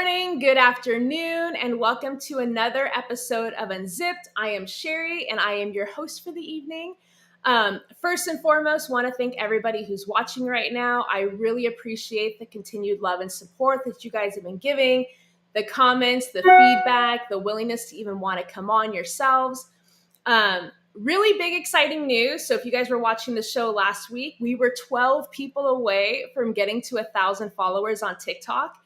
morning, good afternoon, and welcome to another episode of Unzipped. I am Sherry, and I am your host for the evening. First and foremost, want to thank everybody who's watching right now. I really appreciate the continued love and support that you guys have been giving, the comments, the feedback, the willingness to even want to come on yourselves. Really big, exciting news. So if you guys were watching the show last week, we were 12 people away from getting to 1,000 followers on TikTok.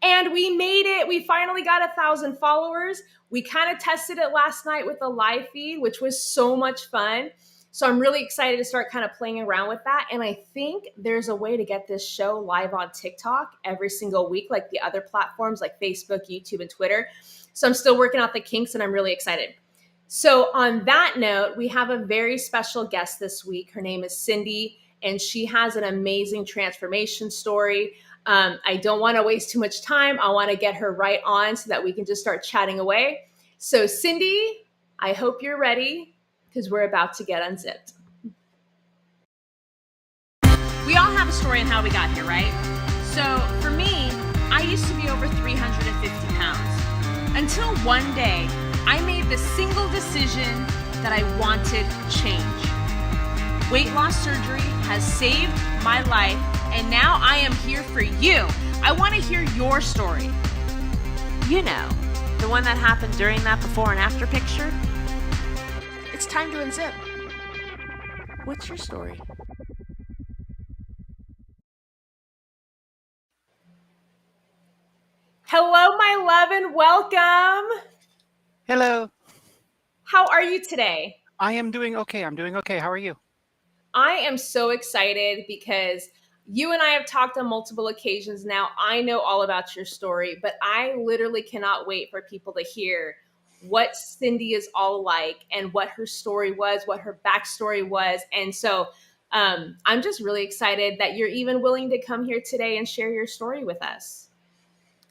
And we made it. We finally got 1,000 followers. We kind of tested it last night with a live feed, which was so much fun. So I'm really excited to start kind of playing around with that. And I think there's a way to get this show live on TikTok every single week, like the other platforms like Facebook, YouTube, and Twitter. So I'm still working out the kinks and I'm really excited. So on that note, we have a very special guest this week. Her name is Cindy, and she has an amazing transformation story. I don't want to waste too much time. I want to get her right on so that we can just start chatting away. So Cindy, I hope you're ready because we're about to get unzipped. We all have a story on how we got here, right? So for me, I used to be over 350 pounds until one day I made the single decision that I wanted change. Weight loss surgery has saved my life, and now I am here for you. I want to hear your story. You know, the one that happened during that before and after picture? It's time to unzip. What's your story? Hello, my love, and welcome. Hello. How are you today? I am doing okay. How are you? I am so excited because you and I have talked on multiple occasions now. I know all about your story, but I literally cannot wait for people to hear what Cindy is all like and what her story was, what her backstory was. And so I'm just really excited that you're even willing to come here today and share your story with us.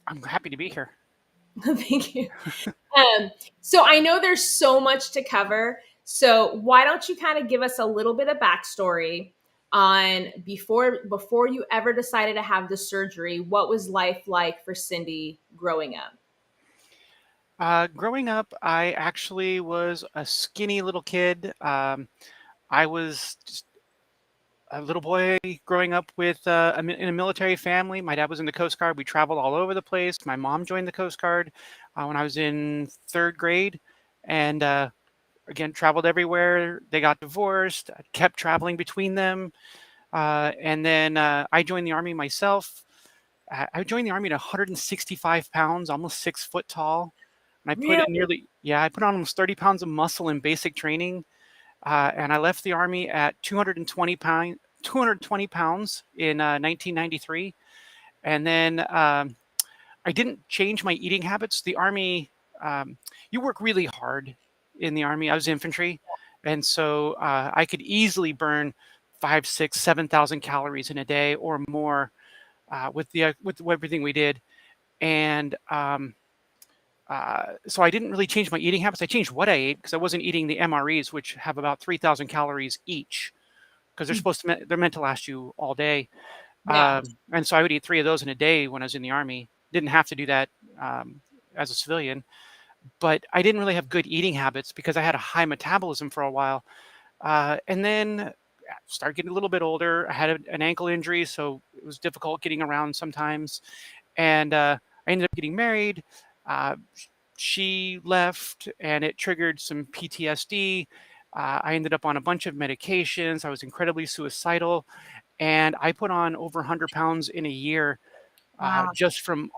I'm happy to be here. Thank you. So I know there's so much to cover. So why don't you kind of give us a little bit of backstory on before you ever decided to have the surgery? What was life like for Cindy growing up? Growing up, I actually was a skinny little kid. I was just a little boy growing up with in a military family. My dad was in the Coast Guard. We traveled all over the place. My mom joined the Coast Guard when I was in third grade, and again, traveled everywhere. They got divorced. I kept traveling between them. And then I joined the Army myself. I joined the Army at 165 pounds, almost 6 foot tall. And I put I put on almost 30 pounds of muscle in basic training. And I left the Army at 220 pounds in 1993. And then I didn't change my eating habits. The Army, you work really hard in the Army. I was infantry. And so I could easily burn 5, 6, 7,000 calories in a day or more with everything we did. And so I didn't really change my eating habits. I changed what I ate because I wasn't eating the MREs, which have about 3,000 calories each, because they're meant to last you all day. Yeah. And so I would eat 3 of those in a day when I was in the Army. Didn't have to do that as a civilian. But I didn't really have good eating habits because I had a high metabolism for a while. And then started getting a little bit older. I had an ankle injury, so it was difficult getting around sometimes. And I ended up getting married. She left, and it triggered some PTSD. I ended up on a bunch of medications. I was incredibly suicidal. And I put on over 100 pounds in a year. Wow. Just from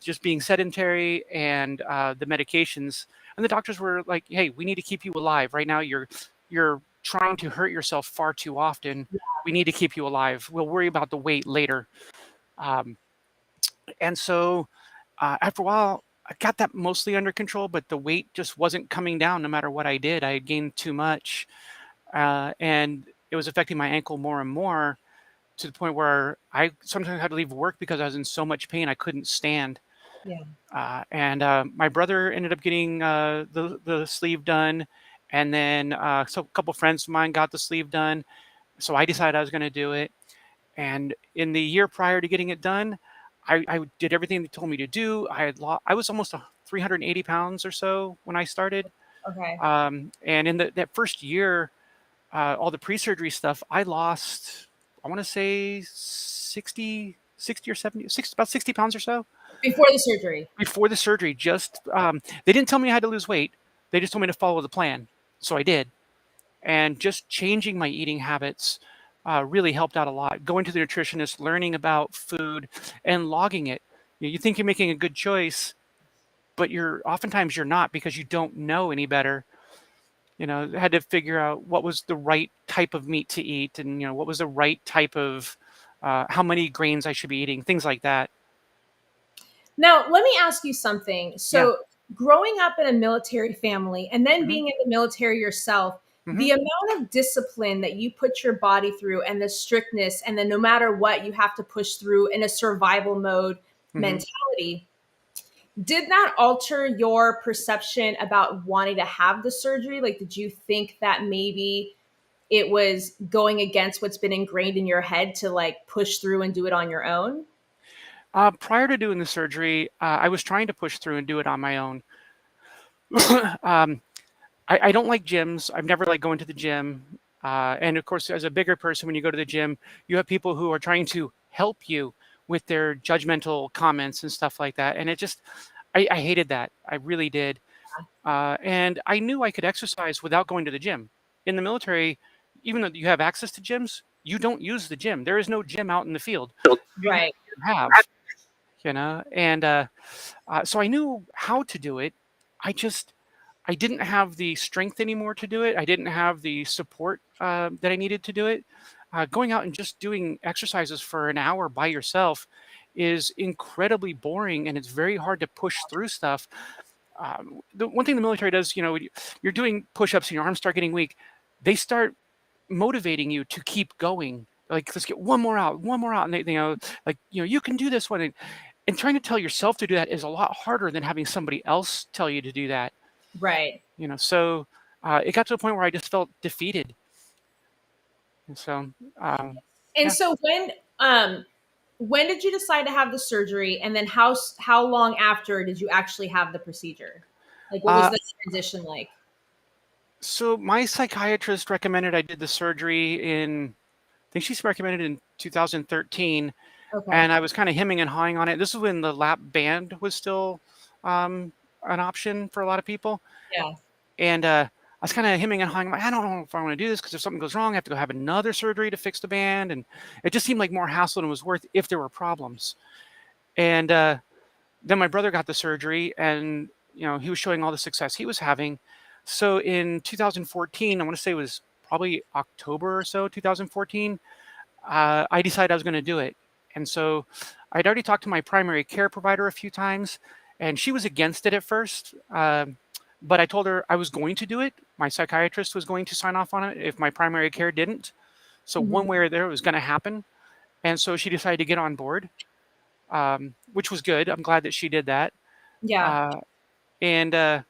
just being sedentary and the medications. And the doctors were like, "Hey, we need to keep you alive. Right now, you're trying to hurt yourself far too often. We need to keep you alive. We'll worry about the weight later." And so after a while, I got that mostly under control, but the weight just wasn't coming down no matter what I did. I had gained too much. And it was affecting my ankle more and more, to the point where I sometimes had to leave work because I was in so much pain I couldn't stand. Yeah. And my brother ended up getting the sleeve done, and then so a couple friends of mine got the sleeve done. So I decided I was going to do it. And in the year prior to getting it done, I did everything they told me to do. I was almost 380 pounds or so when I started. Okay. And in that first year, all the pre-surgery stuff, I lost, I want to say 60 or 70, about 60 pounds or so Before the surgery. before the surgery. Just, they didn't tell me I had to lose weight. They just told me to follow the plan. So I did. And just changing my eating habits really helped out a lot. Going to the nutritionist, learning about food, and logging it. You think you're making a good choice, but oftentimes you're not, because you don't know any better. Had to figure out what was the right type of meat to eat, and what was the right type of how many grains I should be eating, things like that. Now, let me ask you something. Yeah. So, growing up in a military family and then Hmm. being in the military yourself, Hmm. the amount of discipline that you put your body through and the strictness, and then no matter what, you have to push through in a survival mode Hmm. mentality. Did that alter your perception about wanting to have the surgery? Like, did you think that maybe it was going against what's been ingrained in your head to like push through and do it on your own? Prior to doing the surgery, I was trying to push through and do it on my own. um, I don't like gyms. I've never liked going to the gym. And of course, as a bigger person, when you go to the gym, you have people who are trying to help you with their judgmental comments and stuff like that. And I hated that. I really did. And I knew I could exercise without going to the gym. In the military, even though you have access to gyms, you don't use the gym. There is no gym out in the field. You Right. have, and so I knew how to do it. I didn't have the strength anymore to do it. I didn't have the support that I needed to do it. Going out and just doing exercises for an hour by yourself is incredibly boring, and it's very hard to push through stuff. The one thing the military does, you're doing push-ups and your arms start getting weak. They start motivating you to keep going. Like, let's get one more out, and you can do this one. And trying to tell yourself to do that is a lot harder than having somebody else tell you to do that. Right. So it got to a point where I just felt defeated. And so, And yeah. so when did you decide to have the surgery, and then how long after did you actually have the procedure? Like, what was Uh, the transition like? so my psychiatrist recommended I did the surgery I think she's recommended in 2013, Okay. and I was kind of hemming and hawing on it. This is when the lap band was still an option for a lot of people. Yeah. And I was kind of hemming and hawing. I don't know if I want to do this, because if something goes wrong, I have to go have another surgery to fix the band. And it just seemed like more hassle than it was worth if there were problems. And then my brother got the surgery, and he was showing all the success he was having. So in 2014, I want to say it was probably October or so, 2014, I decided I was going to do it. And so I'd already talked to my primary care provider a few times, and she was against it at first. But I told her I was going to do it. My psychiatrist was going to sign off on it if my primary care didn't. So Mhm. one way or the other, it was going to happen. And so she decided to get on board, which was good. I'm glad that she did that. Yeah. And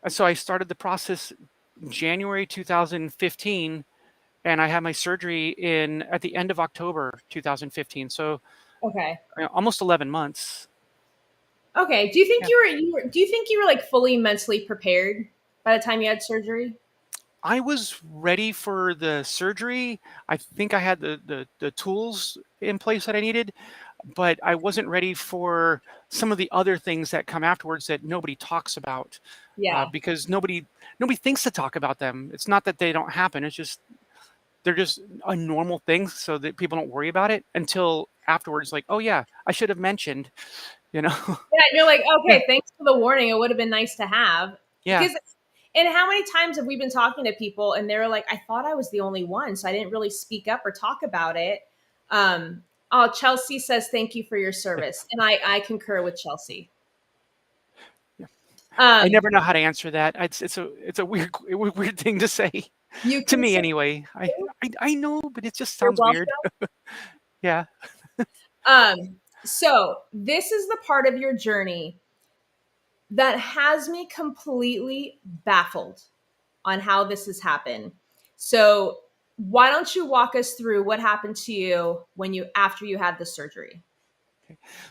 so I started the process January 2015, and I had my surgery at the end of October 2015. So Okay. almost 11 months. Okay. Do you think Yeah. do you think you were like fully mentally prepared by the time you had surgery? I was ready for the surgery. I think I had the tools in place that I needed, but I wasn't ready for some of the other things that come afterwards that nobody talks about, Yeah. because nobody thinks to talk about them. It's not that they don't happen. It's just they're just a normal thing, so that people don't worry about it until afterwards. Like, oh yeah, I should have mentioned, you know. Yeah, and you're like, Yeah, okay, thanks for the warning. It would have been nice to have. yeah. Because, and how many times have we been talking to people and they're like, I thought I was the only one, so I didn't really speak up or talk about it. Oh, Chelsea says thank you for your service, and I concur with Chelsea. Yeah. I Um, never know how to answer that. It's a weird thing to say you to can me say anyway. I know, but it just you're sounds weird. welcome. Yeah. So this is the part of your journey that has me completely baffled on how this has happened. So why don't you walk us through what happened to you after you had the surgery?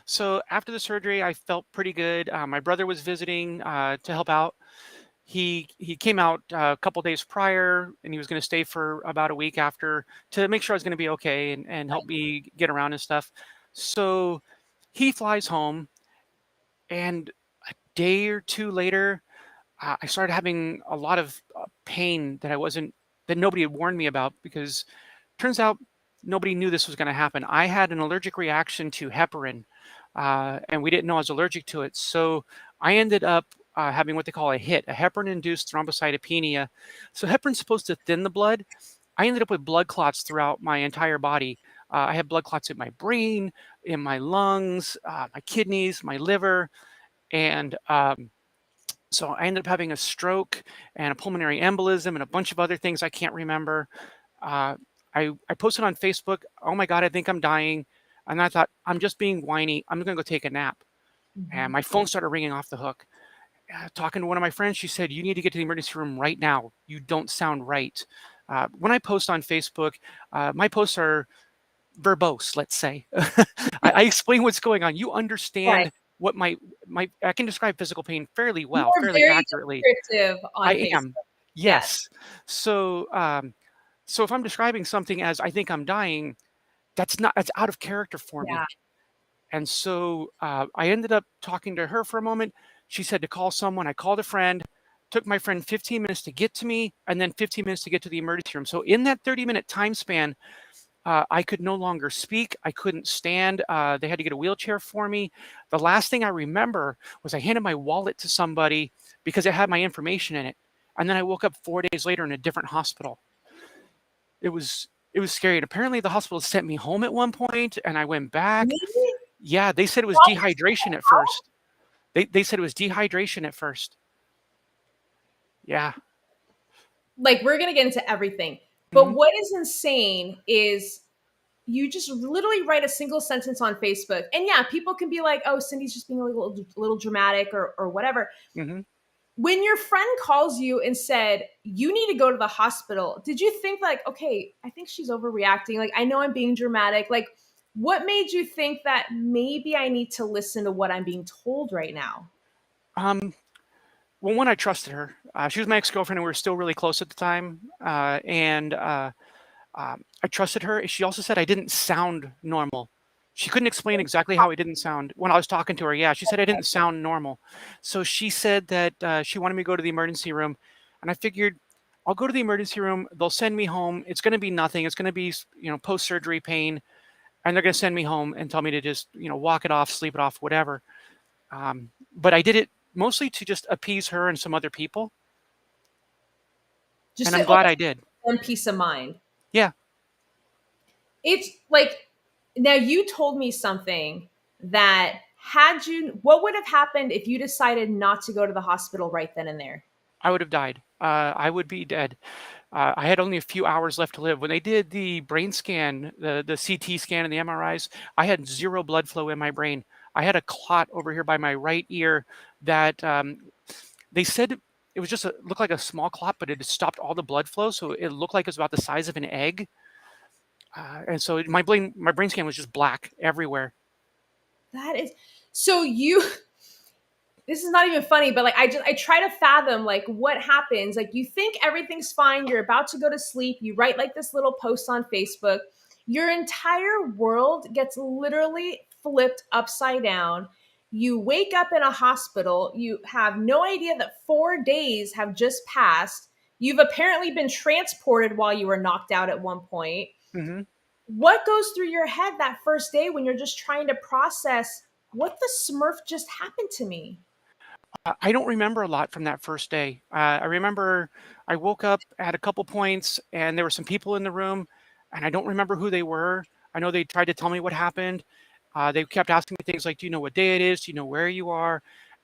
So after the surgery, I felt pretty good. My brother was visiting to help out. He came out a couple days prior, and he was going to stay for about a week after to make sure I was going to be okay and help me get around and stuff. So he flies home, and a day or two later, I started having a lot of pain that nobody had warned me about, because turns out nobody knew this was going to happen. I had an allergic reaction to heparin, and we didn't know I was allergic to it. So I ended up having what they call a HIT, a heparin-induced thrombocytopenia. So heparin's supposed to thin the blood. I ended up with blood clots throughout my entire body. I had blood clots in my brain, in my lungs, my kidneys, my liver, and so I ended up having a stroke and a pulmonary embolism and a bunch of other things I can't remember. Uh, I posted on Facebook, "Oh my God, I think I'm dying." And I thought, I'm just being whiny. I'm going to go take a nap. And my phone started ringing off the hook. Talking to one of my friends, she said, "You need to get to the emergency room right now. You don't sound right." When I post on Facebook, my posts are verbose, let's say. I explain what's going on. You Right. understand what I can describe physical pain fairly You well, are fairly very accurately. descriptive on I am. Facebook. Yes. Yes. So, so if I'm describing something as I think I'm dying, that's out of character for Yeah. me. And so I ended up talking to her for a moment. She said to call someone. I called a friend. Took my friend 15 minutes to get to me, and then 15 minutes to get to the emergency room. So in that 30-minute time span, I could no longer speak. I couldn't stand. They had to get a wheelchair for me. The last thing I remember was I handed my wallet to somebody because it had my information in it. And then I woke up 4 days later in a different hospital. It was scary. And apparently the hospital sent me home at one point, and I went back. Really? Yeah, they said it was Well, dehydration at first. They said it was dehydration at first. Yeah. like we're gonna get into everything. But Hmm. what is insane is you just literally write a single sentence on Facebook. And yeah, people can be like, oh, Cindy's just being a little dramatic or whatever. Hmm. When your friend calls you and said, you need to go to the hospital, did you think, like, okay, I think she's overreacting? Like, I know I'm being dramatic. Like, what made you think that maybe I need to listen to what I'm being told right now? Um, well, one, I trusted her. She was my ex-girlfriend, and we were still really close at the time. I trusted her. She also said I didn't sound normal. She couldn't explain exactly how I didn't sound when I was talking to her. Yeah, she said I didn't sound normal. So she said that she wanted me to go to the emergency room, and I figured I'll go to the emergency room. They'll send me home. It's going to be nothing. It's going to be post-surgery pain, and they're going to send me home and tell me to just walk it off, sleep it off, whatever. But I did it mostly to just appease her and some other people, Just and to I'm glad almost I did. give them peace of mind. Yeah, It's like, now you told me something that what would have happened if you decided not to go to the hospital right then and there? I would have died. I would be dead. I had only a few hours left to live. When they did the brain scan, the CT scan and the MRIs, I had zero blood flow in my brain. I had a clot over here by my right ear that they said it was just looked like a small clot, but it had stopped all the blood flow, so it looked like it was about the size of an egg. And so my brain scan was just black everywhere. That is so you this is not even funny, but like I try to fathom like what happens. Like, you think everything's fine, you're about to go to sleep, you write like this little post on Facebook, your entire world gets literally flipped upside down. You wake up in a hospital, you have no idea that 4 days have just passed. You've apparently been transported while you were knocked out at one point. Hmm. What goes through your head that first day when you're just trying to process what the smurf just happened to me? I don't remember a lot from that first day. I remember I woke up at a couple points, and there were some people in the room, and I don't remember who they were. I know they tried to tell me what happened. They kept asking me things like, "Do you know what day it is? Do you know where you are?"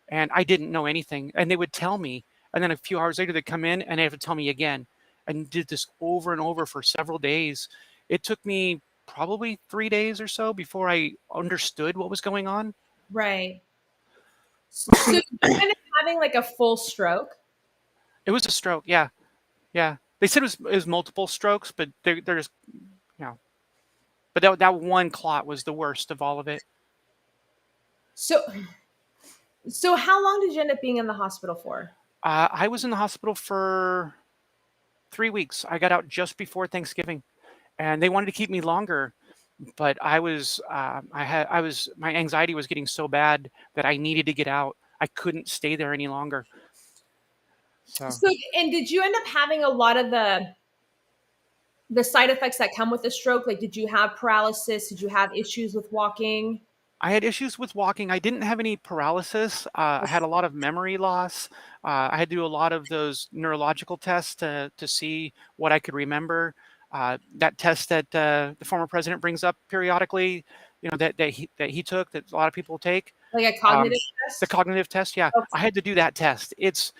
And I didn't know anything. And they would tell me, and then a few hours later, they'd come in and they have to tell me again, and did this over and over for several days. It took me probably 3 days or so before I understood what was going on. Right. So you end up having like a full stroke. It was a stroke. Yeah. Yeah, they said it was multiple strokes, but they're just you know, but that one clot was the worst of all of it. So, so how long did you end up being in the hospital for? I was in the hospital for 3 weeks. I got out just before Thanksgiving, and they wanted to keep me longer, but my anxiety was getting so bad that I needed to get out. I couldn't stay there any longer. So So, and did you end up having a lot of the side effects that come with a stroke? Like, did you have paralysis? Did you have issues with walking? I had issues with walking. I didn't have any paralysis. I had a lot of memory loss. I had to do a lot of those neurological tests to see what I could remember. That test that the former president brings up periodically, that he took, that a lot of people take, Like a um, cognitive the test? cognitive test. Yeah, I Okay. had to do that test. It's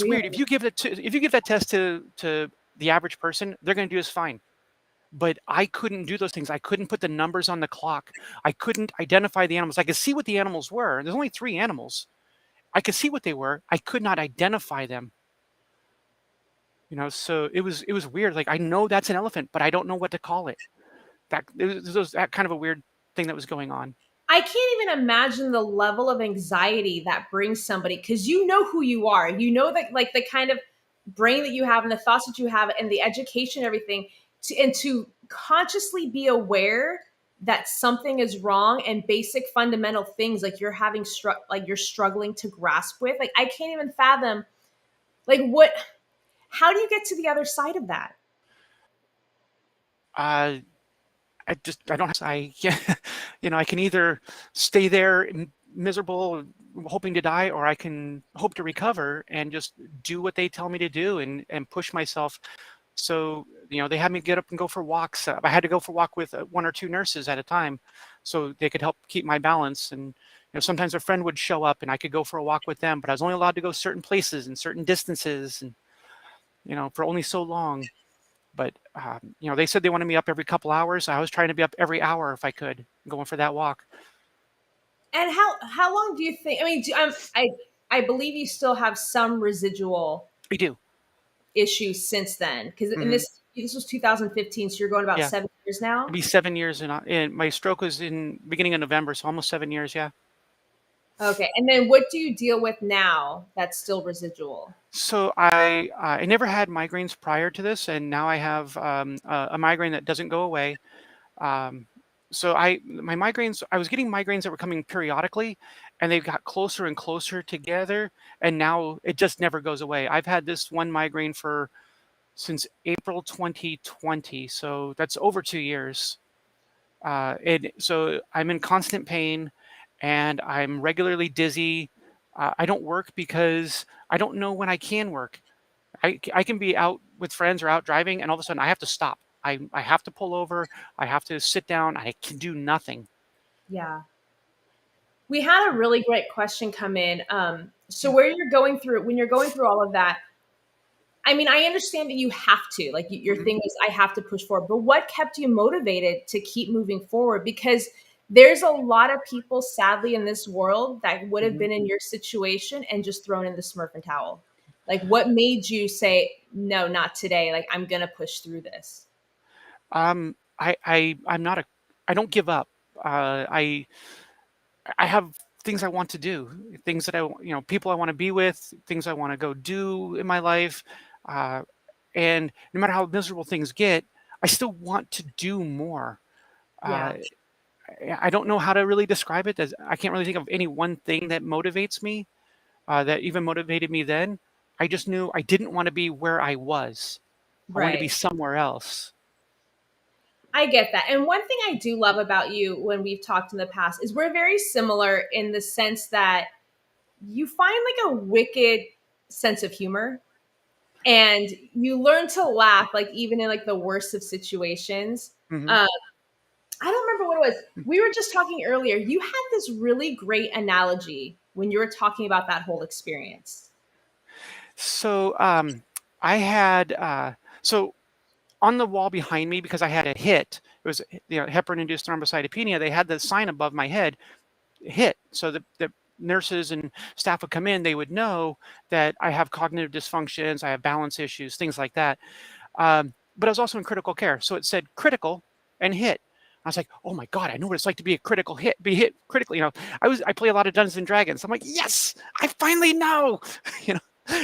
weird. Really? If you give that test to the average person, they're going to do just fine, but I couldn't do those things. I couldn't put the numbers on the clock. I couldn't identify the animals. I could see what the animals were. There's only 3 animals. I could see what they were. I could not identify them. So it was weird. Like, I know that's an elephant, but I don't know what to call it. It was that kind of a weird thing that was going on. I can't even imagine the level of anxiety that brings somebody, because you know who you are. You know that, like, the kind of brain that you have and the thoughts that you have and the education, everything, and to consciously be aware that something is wrong and basic fundamental things like you're having like you're struggling to grasp with. Like, I can't even fathom, like, what, how do you get to the other side of that? Uh, I don't I I can either stay there miserable, hoping to die, or I can hope to recover and just do what they tell me to do and push myself. So, they had me get up and go for walks. I had to go for a walk with 1 or 2 nurses at a time, so they could help keep my balance. And sometimes a friend would show up, and I could go for a walk with them. But I was only allowed to go certain places and certain distances, and for only so long. But they said they wanted me up every couple hours. I was trying to be up every hour if I could, going for that walk. And how long do you think? I mean, I believe you still have some residual I do. issues since then, because in Hmm. this was 2015, so you're going about Yeah, 7 years it'd now. be 7 years, and my stroke was in beginning of November, so almost 7 years. Yeah. Okay, and then what do you deal with now that's still residual? So I never had migraines prior to this, and now I have a migraine that doesn't go away. Um, so my migraines, I was getting migraines that were coming periodically, and they got closer and closer together, and now it just never goes away. I've had this one migraine for since April 2020, so that's over 2 years. So I'm in constant pain, and I'm regularly dizzy. I don't work because I don't know when I can work. I can be out with friends or out driving, and all of a sudden I have to stop. I have to pull over. I have to sit down. I can do nothing. Yeah, we had a really great question come in. So Yeah. where you're going through when you're going through all of that, I mean, I understand that you have to, like, your Mhm. thing is, I have to push forward. But what kept you motivated to keep moving forward? Because there's a lot of people, sadly, in this world that would have Mhm. been in your situation and just thrown in the Smurf towel. Like, what made you say, no, not today? Like, I'm going to push through this. I'm not a. I don't give up. I have things I want to do, things that people I want to be with, things I want to go do in my life, uh, and no matter how miserable things get, I still want to do more. Uh, Yeah, I don't know how to really describe it. I can't really think of any one thing that motivates me, that even motivated me then. I just knew I didn't want to be where I was. I wanted to be right. somewhere else. I get that. And one thing I do love about you when we've talked in the past is we're very similar in the sense that you find like a wicked sense of humor, and you learn to laugh, like, even in like the worst of situations. Hmm. um I don't remember what it was. We were just talking earlier, you had this really great analogy when you were talking about that whole experience. So I had so on the wall behind me, because I had a hit. It was heparin-induced thrombocytopenia. They had the sign above my head, hit. So the nurses and staff would come in. They would know that I have cognitive dysfunctions, I have balance issues, things like that. But I was also in critical care, so it said critical and hit. I was like, oh my God, I know what it's like to be be hit critically. I play a lot of Dungeons and Dragons. I'm like, yes, I finally know, you know,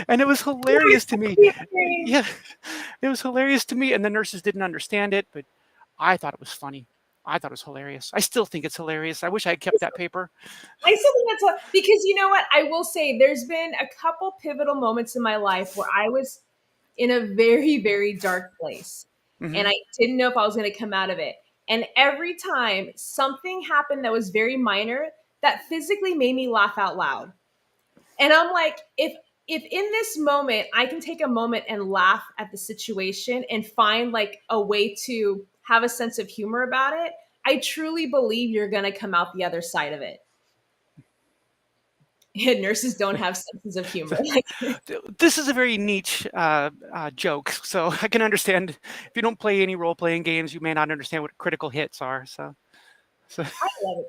and it was hilarious to me. Yeah, it was hilarious to me. And the nurses didn't understand it, but I thought it was funny. I thought it was hilarious. I still think it's hilarious. I wish I had kept that paper. I still think that's because you know what? I will say there's been a couple pivotal moments in my life where I was in a very, very dark place. Mm-hmm. And I didn't know if I was going to come out of it. And every time something happened that was very minor, that physically made me laugh out loud. And I'm like, if in this moment I can take a moment and laugh at the situation and find like a way to have a sense of humor about it, I truly believe you're going to come out the other side of it. And nurses don't have senses of humor. This is a very niche joke, so I can understand if you don't play any role-playing games, you may not understand what critical hits are. So. I love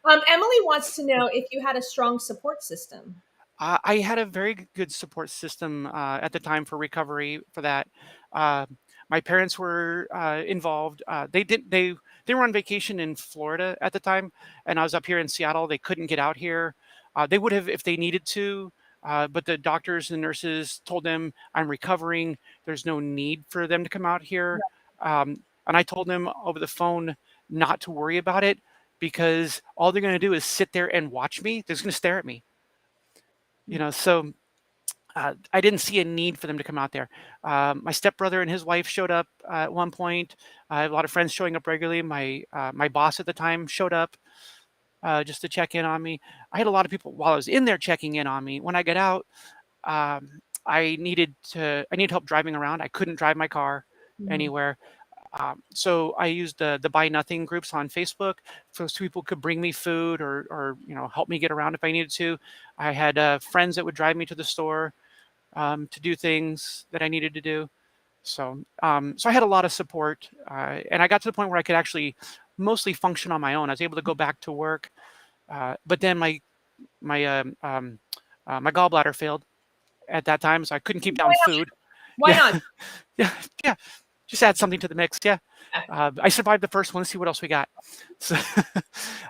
it. Emily wants to know if you had a strong support system. I had a very good support system at the time for recovery for that. Uh, my parents were involved. They were on vacation in Florida at the time, and I was up here in Seattle. They couldn't get out here. They would have if they needed to, but the doctors and nurses told them I'm recovering. There's no need for them to come out here. And I told them over the phone not to worry about it because all they're going to do is sit there and watch me. They're just going to stare at me. So I didn't see a need for them to come out there. My stepbrother and his wife showed up at one point. I have a lot of friends showing up regularly. My boss at the time showed up just to check in on me. I had a lot of people while I was in there checking in on me. When I got out, I needed help driving around. I couldn't drive my car anywhere. So I used the Buy Nothing groups on Facebook, so people could bring me food or help me get around if I needed to. I had friends that would drive me to the store to do things that I needed to do. So I had a lot of support, and I got to the point where I could actually mostly function on my own. I was able to go back to work, but then my gallbladder failed at that time, so I couldn't keep down food. Why not? Yeah. Just add something to the mix. Yeah. I survived the first one. Let's see what else we got. So, so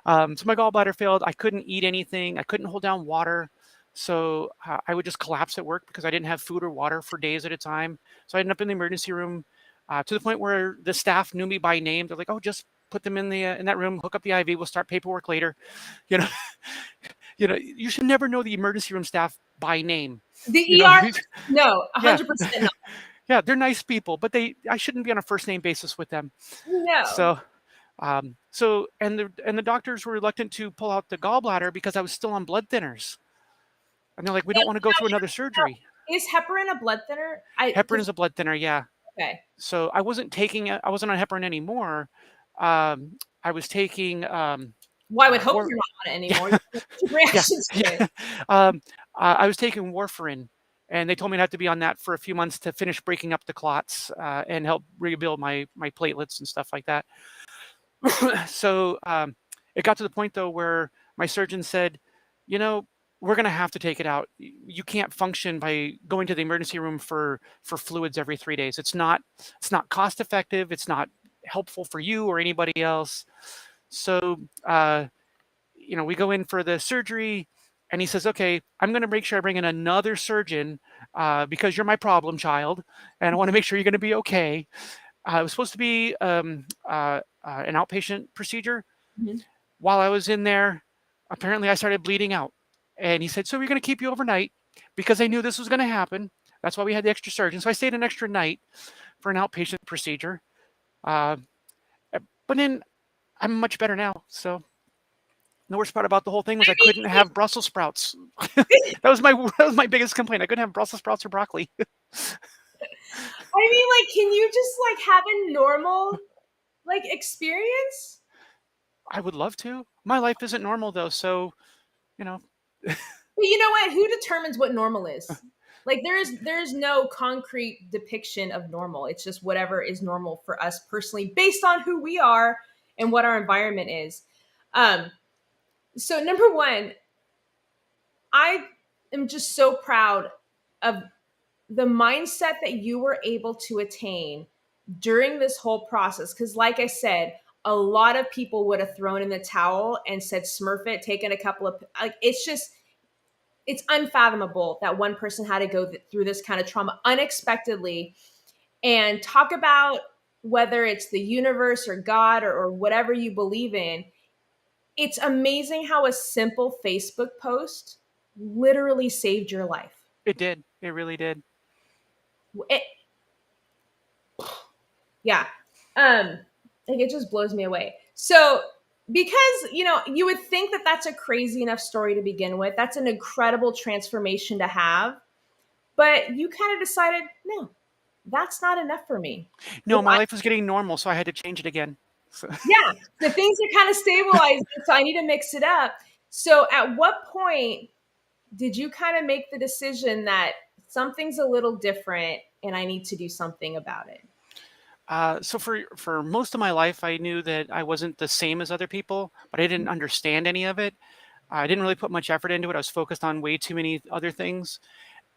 my gallbladder failed. I couldn't eat anything. I couldn't hold down water. So I would just collapse at work because I didn't have food or water for days at a time. So I ended up in the emergency room to the point where the staff knew me by name. They're like, "Oh, just put them in that room, hook up the IV. We'll start paperwork later." You know, you should never know the emergency room staff by name. The ER, no, 100% not. Yeah, they're nice people, but I shouldn't be on a first name basis with them. No. So, and the doctors were reluctant to pull out the gallbladder because I was still on blood thinners, and they're like, "We don't want to go through another surgery." Is heparin a blood thinner? Heparin is a blood thinner, yeah. Okay. So I wasn't on heparin anymore. I was taking. Well, I would hope you're not on it anymore. Yeah. I was taking warfarin. And they told me I'd have to be on that for a few months to finish breaking up the clots and help rebuild my platelets and stuff like that. So it got to the point, though, where my surgeon said, we're going to have to take it out. You can't function by going to the emergency room for fluids every 3 days. It's not cost effective. It's not helpful for you or anybody else. So, we go in for the surgery. And he says, "Okay, I'm going to make sure I bring in another surgeon because you're my problem child, and I want to make sure you're going to be okay." It was supposed to be an outpatient procedure. Mm-hmm. While I was in there, apparently I started bleeding out. And he said, "So we're going to keep you overnight," because I knew this was going to happen. That's why we had the extra surgeon. So I stayed an extra night for an outpatient procedure. But then I'm much better now, so... The worst part about the whole thing was I couldn't have Brussels sprouts. that was my biggest complaint. I couldn't have Brussels sprouts or broccoli. I mean, can you just have a normal experience? I would love to. My life isn't normal though, so But you know what? Who determines what normal is? There's no concrete depiction of normal. It's just whatever is normal for us personally, based on who we are and what our environment is. So number one, I am just so proud of the mindset that you were able to attain during this whole process. Because like I said, a lot of people would have thrown in the towel and said, Smurf it, taken a couple of, like, it's unfathomable that one person had to go through this kind of trauma unexpectedly. And talk about whether it's the universe or God or whatever you believe in. It's amazing how a simple Facebook post literally saved your life. It did. It really did. Yeah. Like, it just blows me away. So, because, you would think that that's a crazy enough story to begin with. That's an incredible transformation to have. But you kind of decided, no, that's not enough for me. No, my life was getting normal, so I had to change it again. So. Yeah, the things are kind of stabilizing, so I need to mix it up. So at what point did you kind of make the decision that something's a little different and I need to do something about it? So for most of my life, I knew that I wasn't the same as other people, but I didn't understand any of it. I didn't really put much effort into it. I was focused on way too many other things.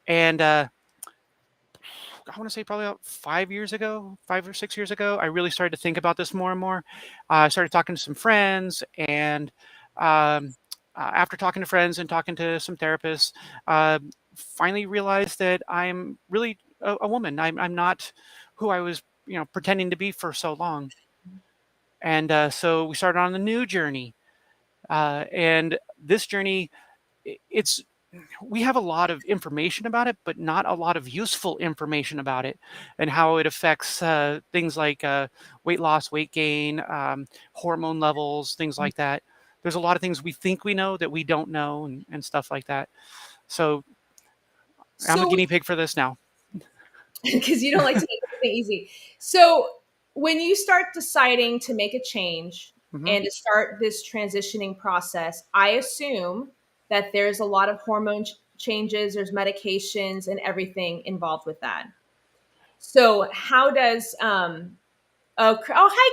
And I want to say probably about 5 or 6 years ago, I really started to think about this more and more. I started talking to some friends, and after talking to friends and talking to some therapists, finally realized that I'm really a woman. I'm not who I was, pretending to be for so long. And so we started on the new journey. And this journey, it's we have a lot of information about it, but not a lot of useful information about it and how it affects things like weight loss, weight gain, hormone levels, things like that. There's a lot of things we think we know that we don't know, and stuff like that. So I'm a guinea pig for this now. Because you don't like to make everything easy. So when you start deciding to make a change and to start this transitioning process, I assume that there's a lot of hormone changes, there's medications and everything involved with that. So how does hi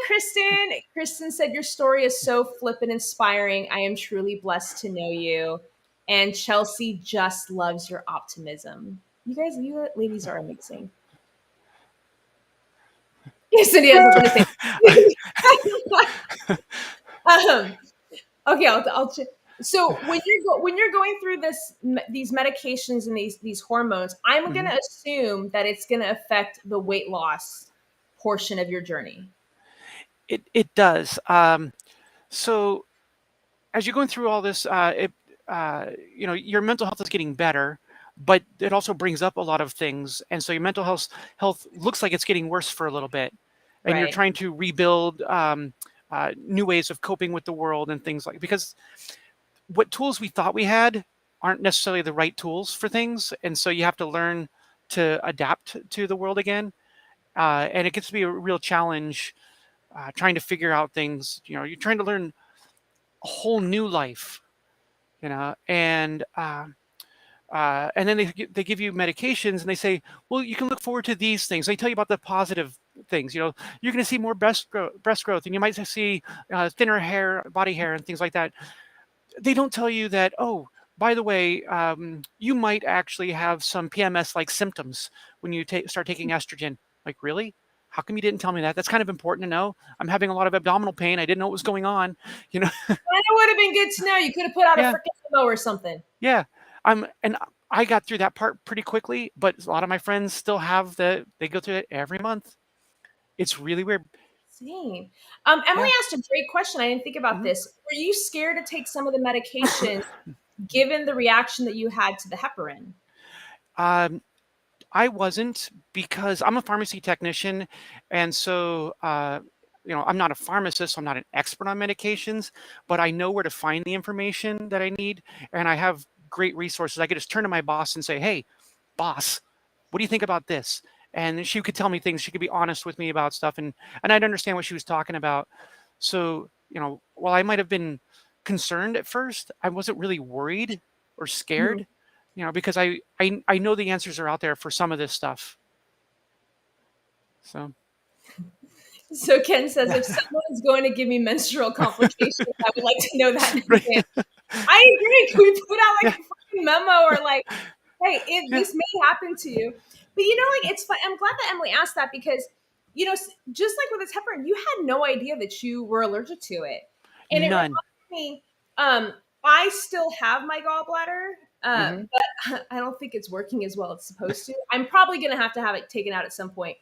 Kristen. Kristen said your story is so flippant inspiring. I am truly blessed to know you. And Chelsea just loves your optimism. You ladies are amazing. Yes, it is. I was going to say. Okay, I'll so when you're going through these medications and these hormones, I'm going to assume that it's going to affect the weight loss portion of your journey. It does. So as you're going through all this, your mental health is getting better, but it also brings up a lot of things, and so your mental health looks like it's getting worse for a little bit, and you're trying to rebuild new ways of coping with the world and things because what tools we thought we had aren't necessarily the right tools for things, and so you have to learn to adapt to the world again, and it gets to be a real challenge trying to figure out things. You're trying to learn a whole new life, and then they give you medications and they say, well, you can look forward to these things. They tell you about the positive things. You're going to see more breast growth, and you might see thinner body hair, and things like that. They don't tell you that, oh, by the way, you might actually have some PMS-like symptoms when you start taking estrogen. Like, really? How come you didn't tell me that? That's kind of important to know. I'm having a lot of abdominal pain. I didn't know what was going on. Well, it would have been good to know. You could have put out a freaking memo or something. Yeah. And I got through that part pretty quickly, but a lot of my friends still have they go through it every month. It's really weird. Same. Emily asked a great question. I didn't think about this. Were you scared to take some of the medication given the reaction that you had to the heparin? I wasn't, because I'm a pharmacy technician, and so I'm not a pharmacist, so I'm not an expert on medications, but I know where to find the information that I need, and I have great resources. I could just turn to my boss and say, hey, boss, what do you think about this? And she could tell me things. She could be honest with me about stuff, and I'd understand what she was talking about. So, while I might have been concerned at first, I wasn't really worried or scared, because I know the answers are out there for some of this stuff. So Ken says, if someone is going to give me menstrual complications, I would like to know that in advance. I agree. Can we put out like a fucking memo or like, hey, this may happen to you? But it's fun. I'm glad that Emily asked that, because you know, just like with this heparin, you had no idea that you were allergic to it. And it reminds None. me, I still have my gallbladder, Hmm. but I don't think it's working as well as it's supposed to. I'm probably going to have it taken out at some point.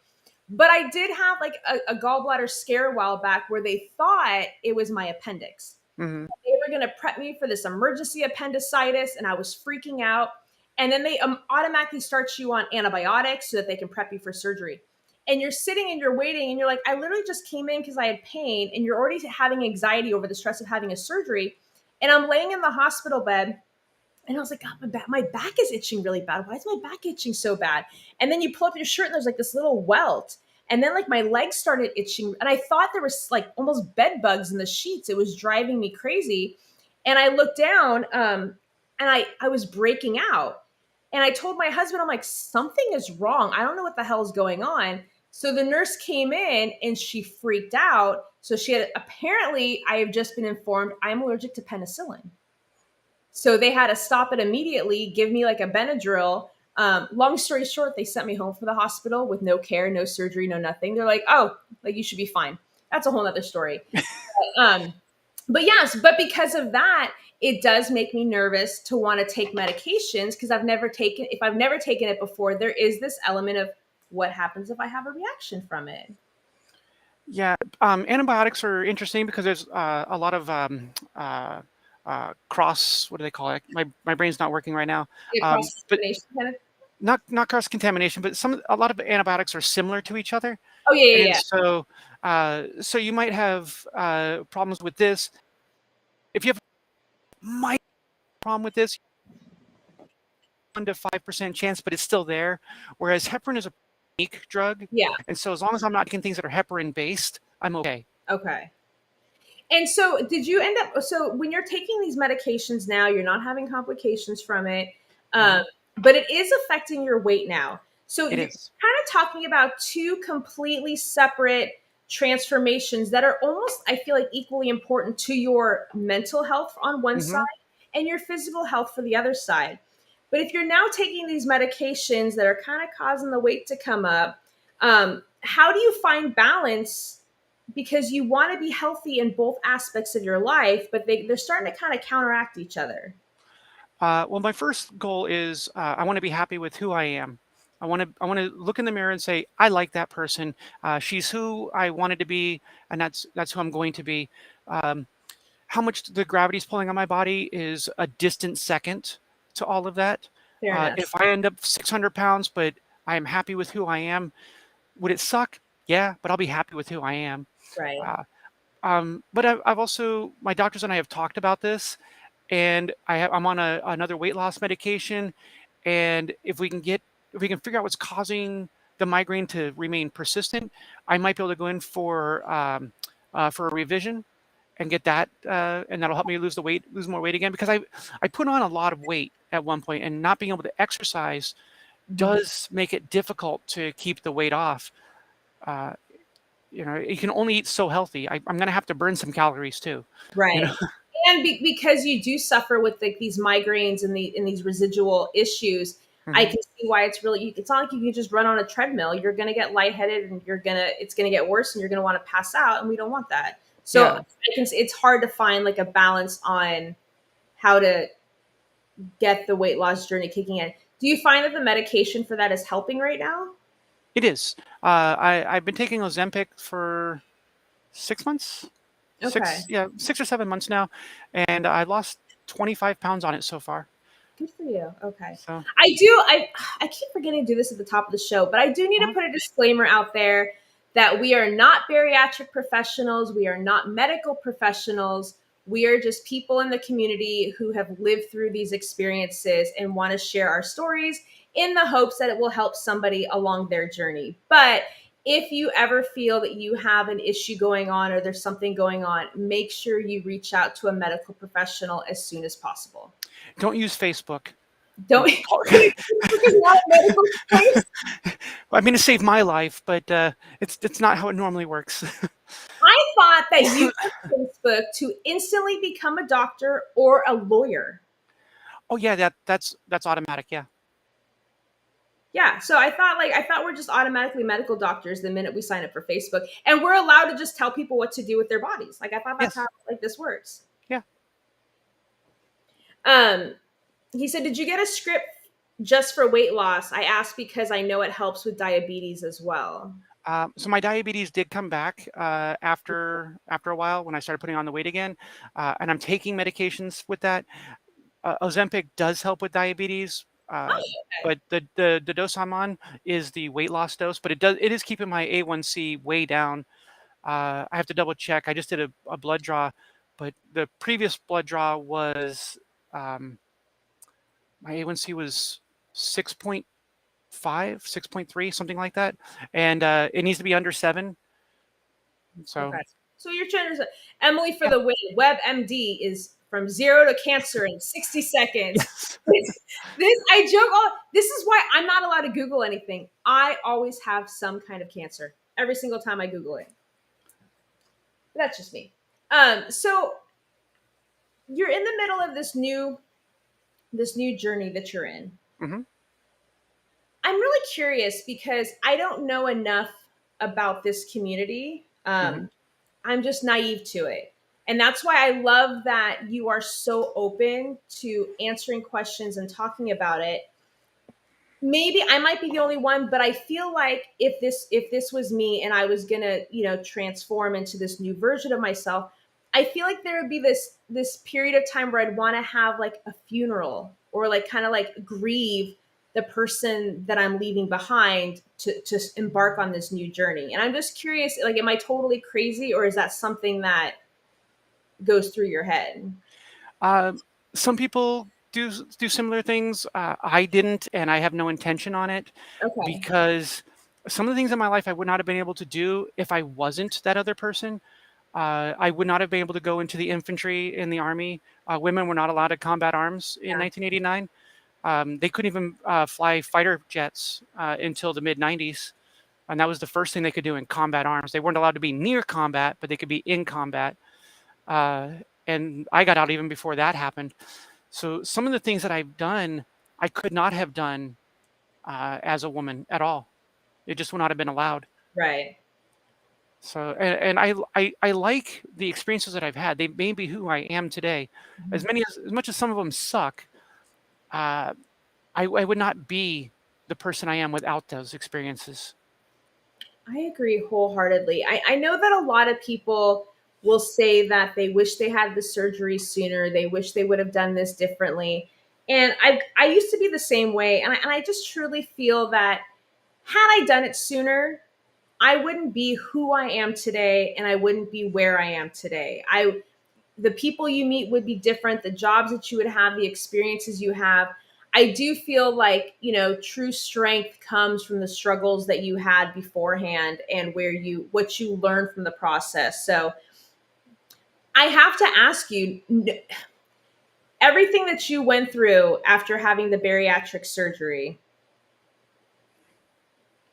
But I did have like a gallbladder scare a while back where they thought it was my appendix. Hmm. They were going to prep me for this emergency appendicitis, and I was freaking out. And then they automatically start you on antibiotics so that they can prep you for surgery. And you're sitting and you're waiting, and you're like, I literally just came in because I had pain, and you're already having anxiety over the stress of having a surgery. And I'm laying in the hospital bed, and I was like, God, my back is itching really bad. Why is my back itching so bad? And then you pull up your shirt and there's like this little welt. And then like my legs started itching. And I thought there was like almost bed bugs in the sheets. It was driving me crazy. And I looked down and I was breaking out. And I told my husband, I'm like, something is wrong. I don't know what the hell is going on. So the nurse came in and she freaked out. So she had, apparently, I have just been informed I'm allergic to penicillin. So they had to stop it immediately, give me like a Benadryl. Long story short, they sent me home from the hospital with no care, no surgery, no nothing. They're like, oh, like you should be fine. That's a whole nother story. um, but yes, but because of that, it does make me nervous to want to take medications because if I've never taken it before, there is this element of what happens if I have a reaction from it. Yeah, antibiotics are interesting because there's a lot of cross. What do they call it? My brain's not working right now. Cross But contamination kind of. not cross contamination, but a lot of antibiotics are similar to each other, Oh yeah, yeah, and yeah. so you might have problems with this. If you have a problem with this, 1 to 5% chance, but it's still there. Whereas heparin is a unique drug, Yeah. and so as long as I'm not taking things that are heparin based, I'm okay. Okay. And so, did you end up? So, when you're taking these medications now, you're not having complications from it, Mhm. um, but it is affecting your weight now. So, It you're is. kind of talking about two completely separate transformations that are almost, I feel like, equally important to your mental health on one side Hmm. and your physical health for the other side. But if you're now taking these medications that are kind of causing the weight to come up, how do you find balance? Because you want to be healthy in both aspects of your life, but they're starting to kind of counteract each other. Well, my first goal is I want to be happy with who I am. I want to look in the mirror and say I like that person. She's who I wanted to be, and that's who I'm going to be. Um, how much the gravity's pulling on my body is a distant second to all of that. Fair enough. If I end up 600 pounds, but I am happy with who I am, would it suck? Yeah, but I'll be happy with who I am. Right. Uh, but I've also, my doctors and I have talked about this, and I'm on another weight loss medication, and if we can figure out what's causing the migraine to remain persistent, I might be able to go in for a revision and get that, and that'll help me lose more weight again because I put on a lot of weight at one point, and not being able to exercise Mhm. does make it difficult to keep the weight off. Uh, you can only eat so healthy. I'm going to have to burn some calories too. You know. Right. And because you do suffer with like these migraines and these residual issues, I Hmm. can see why it's really. It's not like you can just run on a treadmill. You're going to get lightheaded, and it's going to get worse, and you're going to want to pass out, and we don't want that. So Yeah, I can. It's hard to find like a balance on how to get the weight loss journey kicking in. Do you find that the medication for that is helping right now? it is. I've been taking Ozempic for 6 months, Okay. 6 or 7 months now, and I lost 25 pounds on it so far. Good for you. Okay. So, I keep forgetting to do this at the top of the show, but I do need to mhm. put a disclaimer out there that we are not bariatric professionals, we are not medical professionals. We are just people in the community who have lived through these experiences and want to share our stories in the hopes that it will help somebody along their journey. But if you ever feel that you have an issue going on or there's something going on, make sure you reach out to a medical professional as soon as possible. Don't use Facebook. Don't Facebook is not a medical place. I mean, it saved my life, but it's not how it normally works. I thought that you used Facebook to instantly become a doctor or a lawyer. Oh yeah, that's automatic. Yeah. Yeah, so I thought we're just automatically medical doctors the minute we sign up for Facebook, and we're allowed to just tell people what to do with their bodies. Like I thought that's how Yes. like this works. Yeah. Um, he said, "Did you get a script just for weight loss?" I asked because I know it helps with diabetes as well. So my diabetes did come back after a while when I started putting on the weight again, and I'm taking medications with that. Ozempic does help with diabetes, Oh, okay. but the dose I'm on is the weight loss dose, but it is keeping my A1C way down. I have to double check. I just did a blood draw, but the previous blood draw was um, my A1C was 6.5, 6.3, something like that, and it needs to be under 7. So Okay. So you're trying to Emily for yeah, the win. WebMD is from zero to cancer in 60 seconds. yes. This I joke all this is why I'm not allowed to Google anything. I always have some kind of cancer every single time I Google it. That's just me. So you're in the middle of this new journey that you're in. Hmm. I'm really curious because I don't know enough about this community. Hmm. I'm just naive to it. And that's why I love that you are so open to answering questions and talking about it. Maybe I might be the only one, but I feel like if this was me and I was going to, transform into this new version of myself, I feel like there would be this period of time where I'd want to have like a funeral or like kind of like grieve the person that I'm leaving behind to embark on this new journey. And I'm just curious, like, am I totally crazy or is that something that goes through your head? Uh, some people do similar things. I didn't, and I have no intention on it Okay. because some of the things in my life I would not have been able to do if I wasn't that other person. I would not have been able to go into the infantry in the army. Women were not allowed to combat arms in Yeah. 1989. They couldn't even fly fighter jets until the mid 90s. And that was the first thing they could do in combat arms. They weren't allowed to be near combat, but they could be in combat. Uh, and I got out even before that happened. So some of the things that I've done, I could not have done as a woman at all. It just would not have been allowed. Right. So, and I like the experiences that I've had. They made me who I am today. As much as some of them suck, uh, I would not be the person I am without those experiences. I agree wholeheartedly. I know that a lot of people will say that they wish they had the surgery sooner. They wish they would have done this differently. And I used to be the same way. And I just truly feel that had I done it sooner, I wouldn't be who I am today and I wouldn't be where I am today. The people you meet would be different, the jobs that you would have, the experiences you have. I do feel like, true strength comes from the struggles that you had beforehand and what you learned from the process. So I have to ask you, everything that you went through after having the bariatric surgery,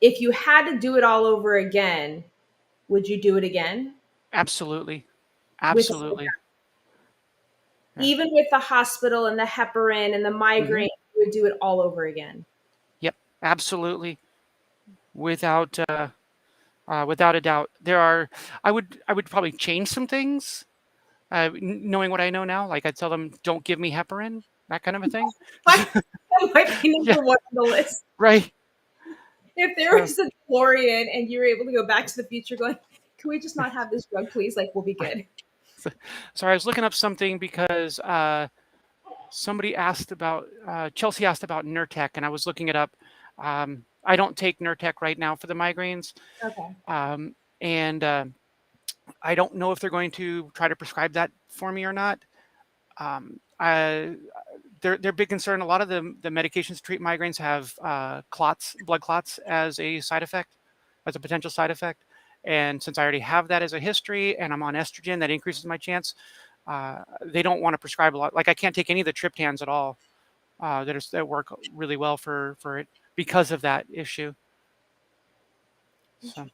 if you had to do it all over again, would you do it again? Absolutely, With absolutely. Yeah. even with the hospital and the heparin and the Hmm. migraine, you would do it all over again. Yep, absolutely. Without without a doubt, I would probably change some things, knowing what I know now. Like I'd tell them, don't give me heparin, that kind of a thing. That might be Yeah, number one on the list. right. If there So, was a DeLorean and you were able to go back to the future, going, can we just not have this drug, please? Like, we'll be right. good. So I was looking up something because somebody asked about Chelsea asked about Nurtec, and I was looking it up. I don't take Nurtec right now for the migraines, Okay. um, and I don't know if they're going to try to prescribe that for me or not. I, their big concern. A lot of the medications to treat migraines have clots, blood clots, as a side effect, as a potential side effect. And since I already have that as a history, and I'm on estrogen, that increases my chance. They don't want to prescribe a lot. Like I can't take any of the triptans at all that work really well for it because of that issue. So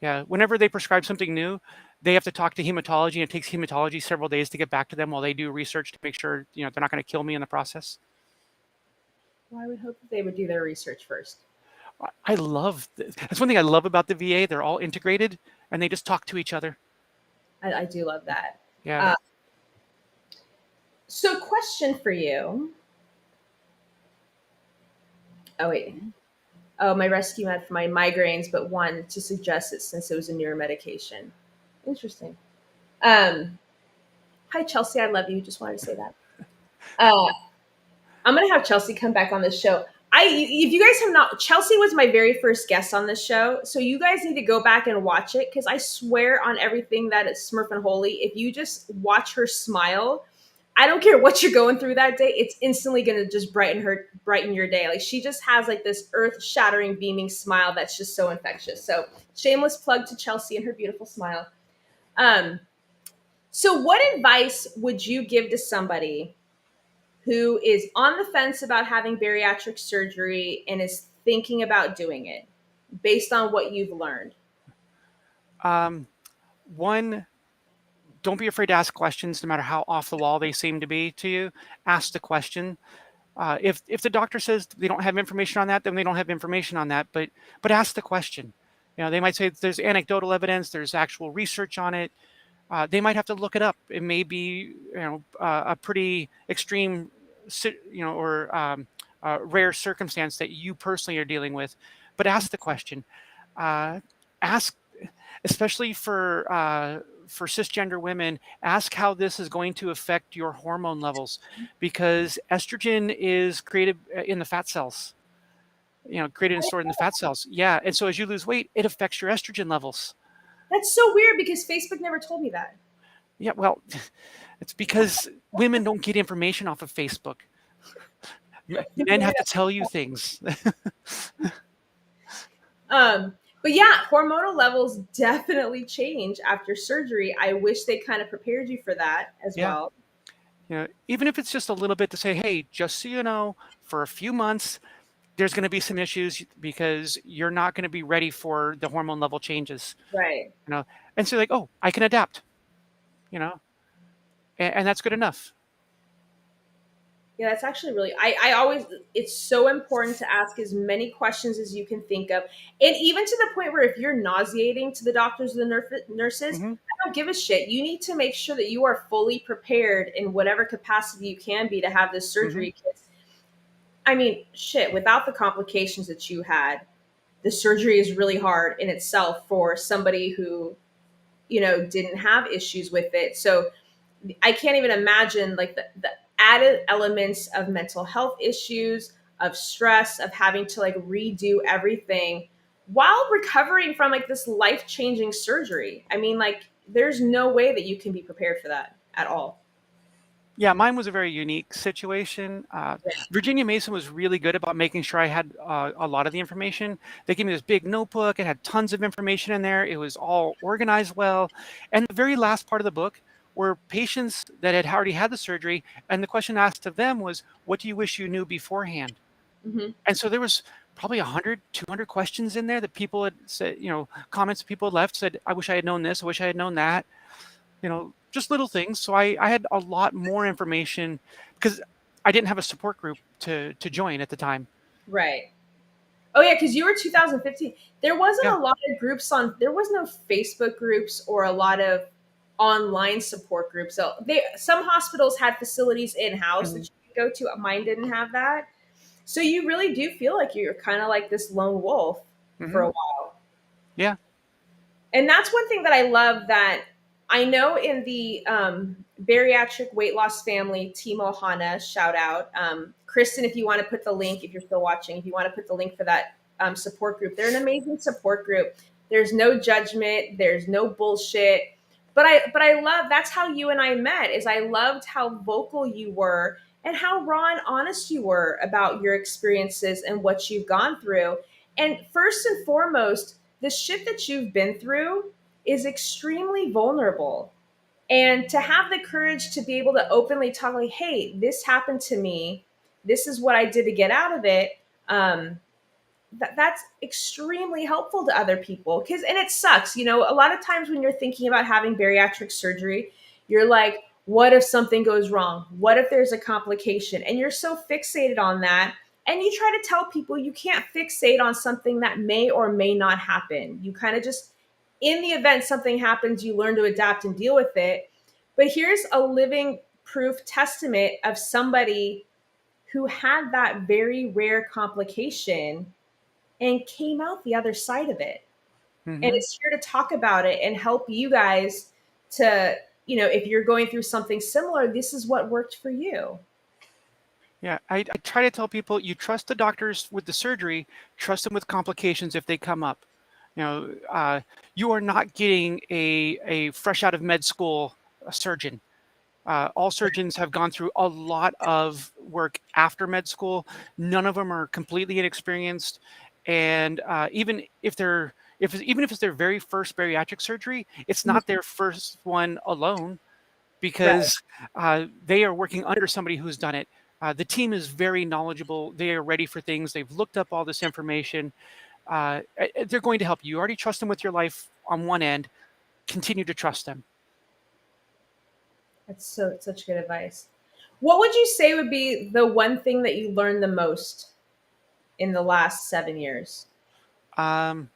yeah, whenever they prescribe something new, they have to talk to hematology, and it takes hematology several days to get back to them while they do research to make sure they're not going to kill me in the process. Well, I would hope that they would do their research first. I love that's one thing I love about the VA. They're all integrated and they just talk to each other. I do love that. Yeah. Uh, so, question for you. Oh, wait. Oh, my rescue med for my migraines, but one to suggest it since it was a newer medication. Interesting. Um, Hi, Chelsea. I love you. Just wanted to say that. Uh, I'm gonna have Chelsea come back on this show. If you guys have not, Chelsea was my very first guest on this show, so you guys need to go back and watch it because I swear on everything that is Smurf and Holy. If you just watch her smile, I don't care what you're going through that day, it's instantly gonna just brighten your day. Like she just has like this earth-shattering, beaming smile that's just so infectious. So shameless plug to Chelsea and her beautiful smile. So what advice would you give to somebody who is on the fence about having bariatric surgery and is thinking about doing it based on what you've learned? One, don't be afraid to ask questions, no matter how off the wall they seem to be to you. Ask the question. If the doctor says they don't have information on that, then they don't have information on that. But ask the question. They might say there's anecdotal evidence, there's actual research on it. They might have to look it up. It may be a pretty extreme, or rare circumstance that you personally are dealing with. But ask the question. Ask, especially for cisgender women, ask how this is going to affect your hormone levels, because estrogen is created in the fat cells. Created and stored in the fat cells. Yeah, and so as you lose weight, it affects your estrogen levels. That's so weird because Facebook never told me that. Yeah, well, it's because women don't get information off of Facebook. Men have to tell you things. But yeah, hormonal levels definitely change after surgery. I wish they kind of prepared you for that as well. Even if it's just a little bit to say, hey, just so you know, for a few months, there's going to be some issues because you're not going to be ready for the hormone level changes. Right. And so like, oh, I can adapt, and that's good enough. Yeah, that's actually really, I always, it's so important to ask as many questions as you can think of. And even to the point where if you're nauseating to the doctors or the nurses, Mm-hmm. I don't give a shit. You need to make sure that you are fully prepared in whatever capacity you can be to have this surgery. Mm-hmm. I mean, shit, without the complications that you had, the surgery is really hard in itself for somebody who, didn't have issues with it. So I can't even imagine like the added elements of mental health issues, of stress, of having to like redo everything while recovering from like this life-changing surgery. I mean, like there's no way that you can be prepared for that at all. Yeah, mine was a very unique situation. Virginia Mason was really good about making sure I had a lot of the information. They gave me this big notebook. It had tons of information in there. It was all organized well. And the very last part of the book were patients that had already had the surgery. And the question asked of them was, what do you wish you knew beforehand? Mm-hmm. And so there was probably 100, 200 questions in there that people had said, comments people had left, said, I wish I had known this. I wish I had known that. Just little things. So I had a lot more information because I didn't have a support group to join at the time. Right. Oh yeah, because you were 2015. There wasn't Yeah. a lot of groups there was no Facebook groups or a lot of online support groups. So some hospitals had facilities in-house that you could go to. Mine didn't have that. So you really do feel like you're kind of like this lone wolf for a while. Yeah. And that's one thing that I love that I know in the bariatric weight loss family, Timo Hana, shout out. Kristen, if you want to put the link, if you're still watching, if you want to put the link for that support group, they're an amazing support group. There's no judgment. There's no bullshit. But I love, that's how you and I met, is I loved how vocal you were and how raw and honest you were about your experiences and what you've gone through. And first and foremost, the shit that you've been through is extremely vulnerable. And to have the courage to be able to openly talk like, hey, this happened to me. This is what I did to get out of it. That's extremely helpful to other people. And it sucks. A lot of times when you're thinking about having bariatric surgery, you're like, what if something goes wrong? What if there's a complication? And you're so fixated on that And you try to tell people you can't fixate on something that may or may not happen. You kind of just, in the event something happens, you learn to adapt and deal with it. But here's a living proof testament of somebody who had that very rare complication and came out the other side of it. And Hmm. is here to talk about it and help you guys to, if you're going through something similar, this is what worked for you. Yeah, I try to tell people, you trust the doctors with the surgery, trust them with complications if they come up. You are not getting a fresh out of med school surgeon. All surgeons have gone through a lot of work after med school. None of them are completely inexperienced, and even if it's their very first bariatric surgery, it's not their first one alone, Right. because they are working under somebody who's done it. The team is very knowledgeable. They are ready for things. They've looked up all this information. They're going to help you. You already trust them with your life on one end. Continue to trust them. That's such good advice. What would you say would be the one thing that you learned the most in the last 7 years? Um,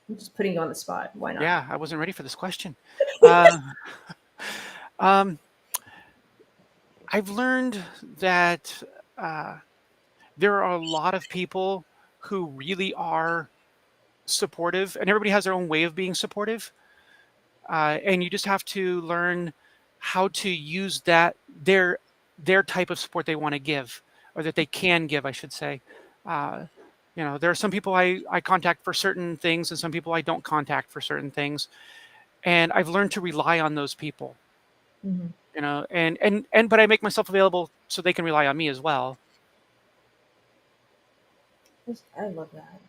I'm just putting you on the spot. Why not? yeah, I wasn't ready for this question. Uh, um, I've learned that uh, there are a lot of people who really are supportive, and everybody has their own way of being supportive. And you just have to learn how to use their type of support they want to give, or that they can give, I should say. Uh, there are some people I contact for certain things, and some people I don't contact for certain things, and I've learned to rely on those people. Mhm. And but I make myself available so they can rely on me as well. I love that.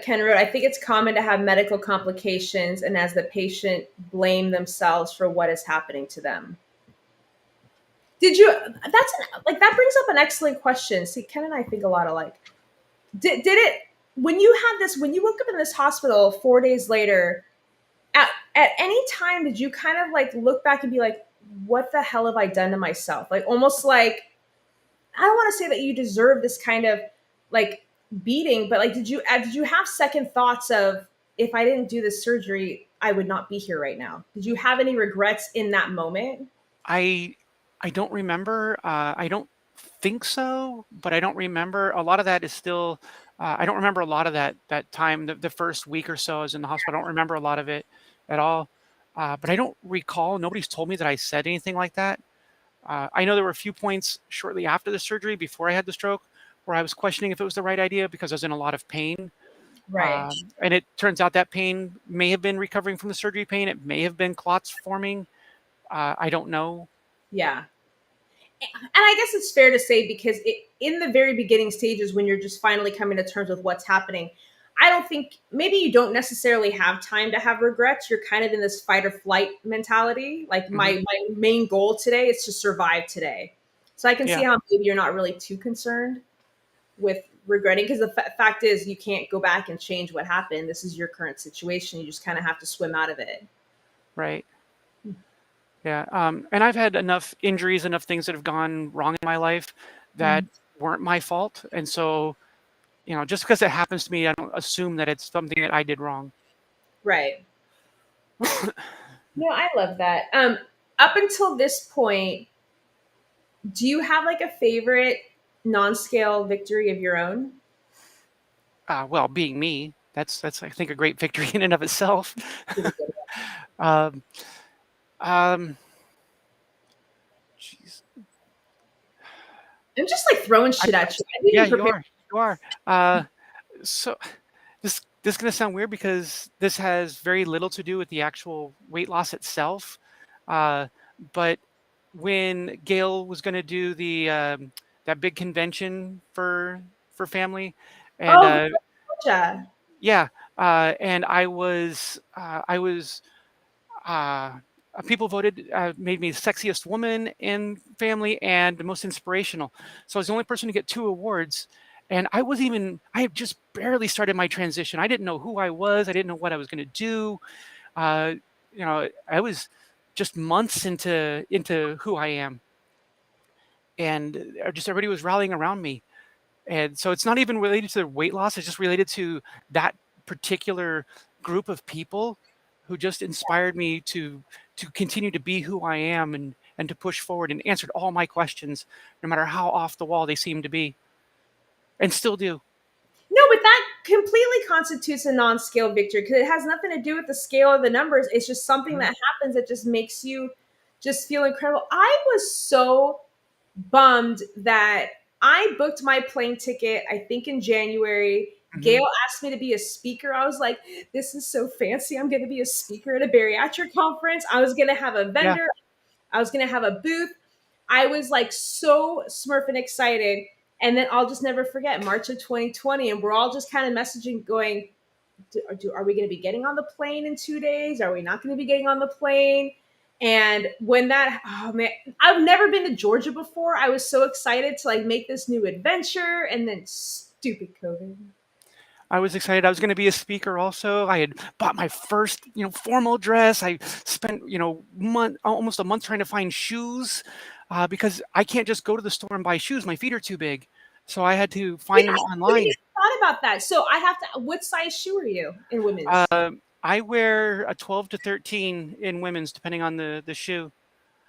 Ken wrote, I think it's common to have medical complications and as the patient blame themselves for what is happening to them. Did you, that brings up an excellent question. See, Ken and I think a lot alike. Did it, when you woke up in this hospital 4 days later, at any time, did you kind of like look back and be like, what the hell have I done to myself? Like almost like, I don't want to say that you deserve this kind of like beating, but like, did you have second thoughts of, if I didn't do this surgery, I would not be here right now? Did you have any regrets in that moment? I I don't remember. I don't think so, but I don't remember. A lot of that is still. I don't remember a lot of that time. The first week or so I was in the hospital. I don't remember a lot of it at all. But I don't recall. Nobody's told me that I said anything like that. I know there were a few points shortly after the surgery, before I had the stroke, where I was questioning if it was the right idea because I was in a lot of pain. Right. And it turns out that pain may have been recovering from the surgery pain. It may have been clots forming. I don't know. Yeah. And I guess it's fair to say, because in the very beginning stages, when you're just finally coming to terms with what's happening, I don't think, maybe you don't necessarily have time to have regrets. You're kind of in this fight or flight mentality. Like Hmm. my main goal today is to survive today. So I can see Yeah, how maybe you're not really too concerned with regretting, because the fact is you can't go back and change what happened. This is your current situation. You just kind of have to swim out of it. right. Yeah. And I've had enough injuries, enough things that have gone wrong in my life that Mhm. weren't my fault. And so, just because it happens to me, I don't assume that it's something that I did wrong. Right. No, I love that. Up until this point, do you have like a favorite non-scale victory of your own? Well, being me, that's I think a great victory in and of itself. Pretty good. um, um, Jeez. I'm just like throwing shit at you. I didn't Yeah, even you prepare. are. You are. So this is gonna sound weird because this has very little to do with the actual weight loss itself. Uh, but when Gail was gonna do the that big convention for family, and Oh, gotcha. yeah, and I was uh, people voted, made me the sexiest woman in family and the most inspirational. So I was the only person to get two awards. And I had just barely started my transition. I didn't know who I was. I didn't know what I was going to do. Uh, I was just months into who I am. and just everybody was rallying around me. And so it's not even related to the weight loss, it's just related to that particular group of people who just inspired me to continue to be who I am and to push forward, and answered all my questions, no matter how off the wall they seemed to be, and still do. No, but that completely constitutes a non-scale victory because it has nothing to do with the scale of the numbers. It's just something Mhm. that happens that just makes you just feel incredible. I was so bummed that I booked my plane ticket, I think in January. Mhm. Gail asked me to be a speaker. I was like, this is so fancy. I'm going to be a speaker at a bariatric conference. I was going to have a Yeah. vendor. I was going to have a booth. I was like so smurfing excited. And then I'll just never forget March of 2020. And we're all just kind of messaging going, are we going to be getting on the plane in 2 days? Are we not going to be getting on the plane? And when that, oh man, I've never been to Georgia before. I was so excited to like make this new adventure. And then stupid COVID. I was excited. I was going to be a speaker also. I had bought my first, formal dress. I spent, almost a month trying to find shoes, because I can't just go to the store and buy shoes. My feet are too big. So I had to Wait, find them I haven't even online. thought about that. So I have to, what size shoe are you in women's? I wear a 12 to 13 in women's, depending on the shoe.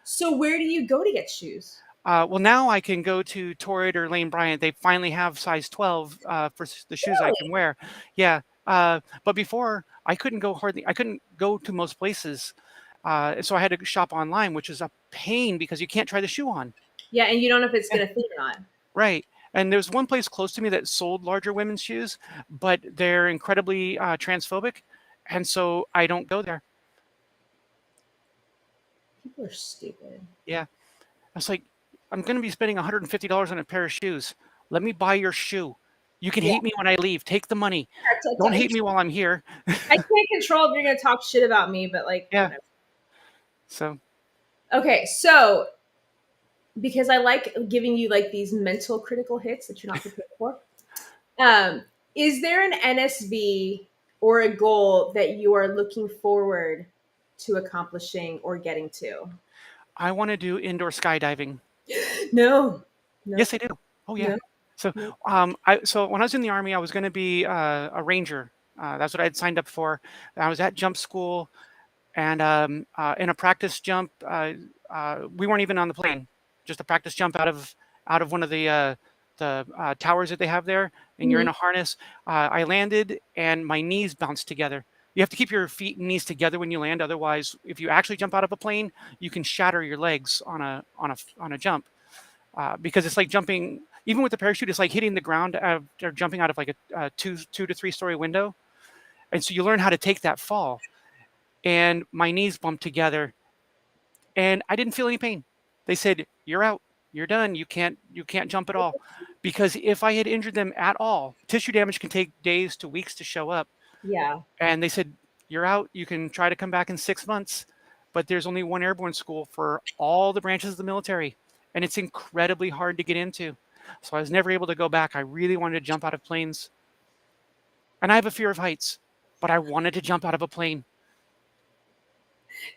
So where do you go to get shoes? Well, now I can go to Torrid or Lane Bryant. They finally have size 12 for the shoes I can Really? wear. Yeah. But before, I couldn't go to most places. So I had to shop online, which is a pain because you can't try the shoe on. Yeah, and you don't know if it's Yeah. gonna fit or not. Right. And there's one place close to me that sold larger women's shoes, but they're incredibly transphobic. And so I don't go there. People are stupid. Yeah. I was like, I'm going to be spending $150 on a pair of shoes. Let me buy your shoe. You can Yeah, hate me when I leave. Take the money. Don't hate me while I'm here. I can't control if you're gonna talk shit about me, but like Yeah. whatever. So Okay, so because I like giving you like these mental critical hits that you're not prepared for. Um, is there an NSV or a goal that you are looking forward to accomplishing or getting to? I want to do indoor skydiving. No, no, Yes, I do. Oh yeah. no, So no. so when I was in the Army, I was going to be a ranger. That's what I had signed up for. I was at jump school, and in a practice jump, we weren't even on the plane. Just a practice jump out of one of the towers that they have there, and you're in Mhm. a harness. I landed, and my knees bounced together. You have to keep your feet and knees together when you land. Otherwise, if you actually jump out of a plane, you can shatter your legs on a jump, because it's like jumping. Even with the parachute, it's like hitting the ground or jumping out of like a two to three story window, and so you learn how to take that fall. And my knees bumped together, and I didn't feel any pain. They said, "You're out. You're done. You can't jump at all." Because if I had injured them at all, tissue damage can take days to weeks to show up. Yeah. And they said, "You're out. You can try to come back in 6 months, but there's only one airborne school for all the branches of the military, and it's incredibly hard to get into." So I was never able to go back. I really wanted to jump out of planes, and I have a fear of heights, but I wanted to jump out of a plane.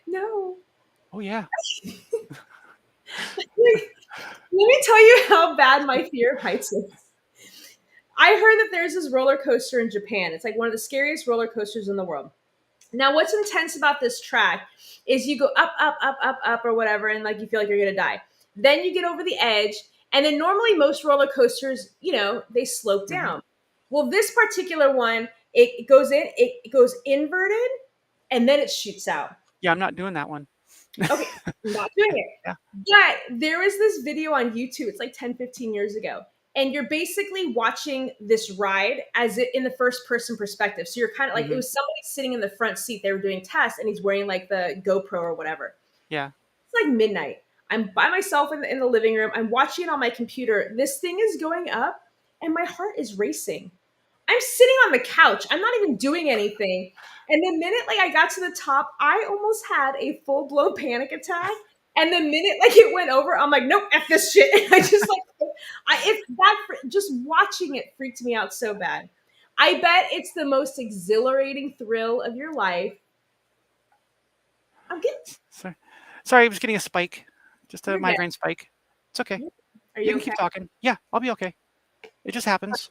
No. Oh yeah. Let me tell you how bad my fear of heights is. I heard that there's this roller coaster in Japan. It's like one of the scariest roller coasters in the world. Now, what's intense about this track is you go up, up, up, up, up, or whatever, and like you feel like you're gonna die. Then you get over the edge, and then normally most roller coasters, they slope Hmm. down. Well, this particular one, it goes in, it goes inverted, and then it shoots out. Yeah, I'm not doing that one. Okay, not doing it. Yeah. But there was this video on YouTube, it's like 10, 15 years ago. And you're basically watching this ride as it in the first person perspective. So you're kind of like, it Hmm. was somebody sitting in the front seat. They were doing tests and he's wearing like the GoPro or whatever. Yeah. It's like midnight. I'm by myself in the living room. I'm watching it on my computer. This thing is going up and my heart is racing. I'm sitting on the couch. I'm not even doing anything. And the minute like I got to the top, I almost had a full blown panic attack. And the minute like it went over, I'm like, nope, f this shit. And I just like, just watching it freaked me out so bad. I bet it's the most exhilarating thrill of your life. I'm getting Sorry, I was getting a spike, just a you're good. migraine spike. It's okay. Are You you can okay? keep talking. Yeah, I'll be okay. It just happens.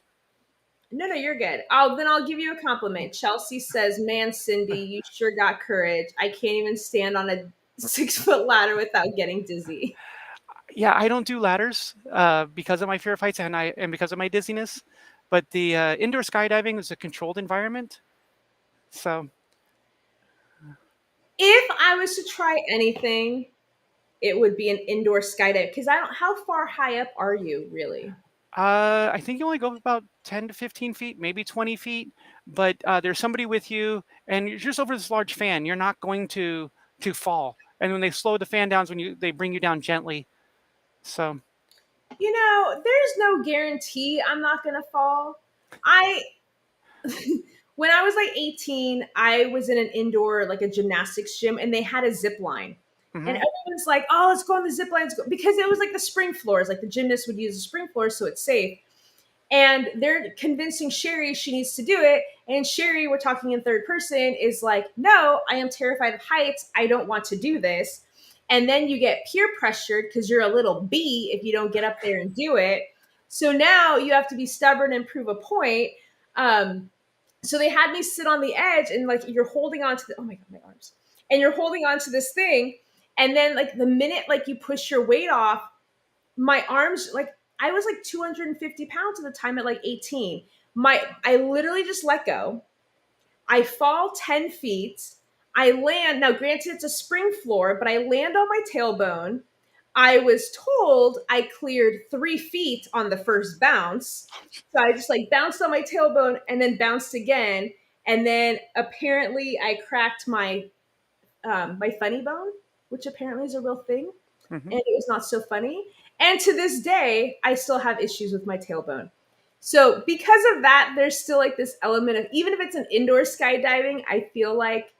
No, you're good. I'll give you a compliment. Chelsea says, "Man, Cindy, you sure got courage. I can't even stand on a 6 foot ladder without getting dizzy." Yeah, I don't do ladders because of my fear of heights and because of my dizziness. But the indoor skydiving is a controlled environment, so If I was to try anything, it would be an indoor skydive because I don't. How far high up are you really? I think you only go about 10 to 15 feet, maybe 20 feet. But there's somebody with you, and you're just over this large fan. You're not going to fall. And when they slow the fan down, is when they bring you down gently. So, There's no guarantee I'm not gonna fall. I when I was like 18, I was in an indoor like a gymnastics gym, and they had a zip line. And hmm everyone's like, "Oh, let's go on the zip line," because it was like the spring floors. Like the gymnast would use the spring floors, so it's safe. And they're convincing Sherry she needs to do it. And Sherry, we're talking in third person, is like, "No, I am terrified of heights. I don't want to do this." And then you get peer pressured because you're a little bee if you don't get up there and do it. So now you have to be stubborn and prove a point. So they had me sit on the edge, and like you're holding on to oh my god, my arms. And you're holding on to this thing. And then like the minute like you push your weight off, my arms, like I was like 250 pounds at the time at like 18. I literally just let go. I fall 10 feet. I land. Now, granted, it's a spring floor, but I land on my tailbone. I was told I cleared 3 feet on the first bounce. So I just like bounced on my tailbone and then bounced again. And then apparently I cracked my funny bone, which apparently is a real thing, hmm and it was not so funny. And to this day, I still have issues with my tailbone. So because of that, there's still like this element of, even if it's an indoor skydiving, I feel like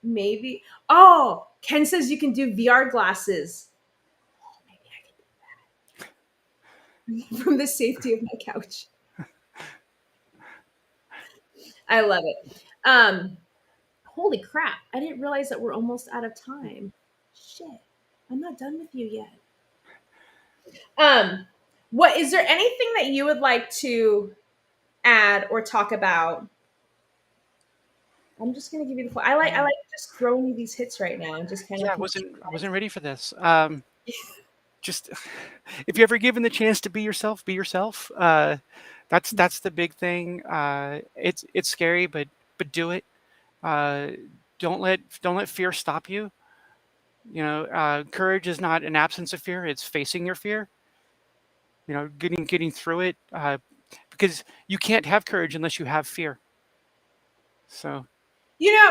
maybe. Oh, Ken says you can do VR glasses. Oh, maybe I can from the safety of my couch. I love it. Holy crap! I didn't realize that we're almost out of time. Shit, I'm not done with you yet. Um, what is there anything that you would like to add or talk about? I'm just gonna give you the floor. I like just throwing you these hits right now and just kind of yeah, catching I wasn't ready for this. Just if you're ever given the chance to be yourself, be yourself. That's the big thing. It's scary, but do it. Uh, don't let fear stop you. Courage is not an absence of fear; it's facing your fear. Getting through it. Because you can't have courage unless you have fear. So,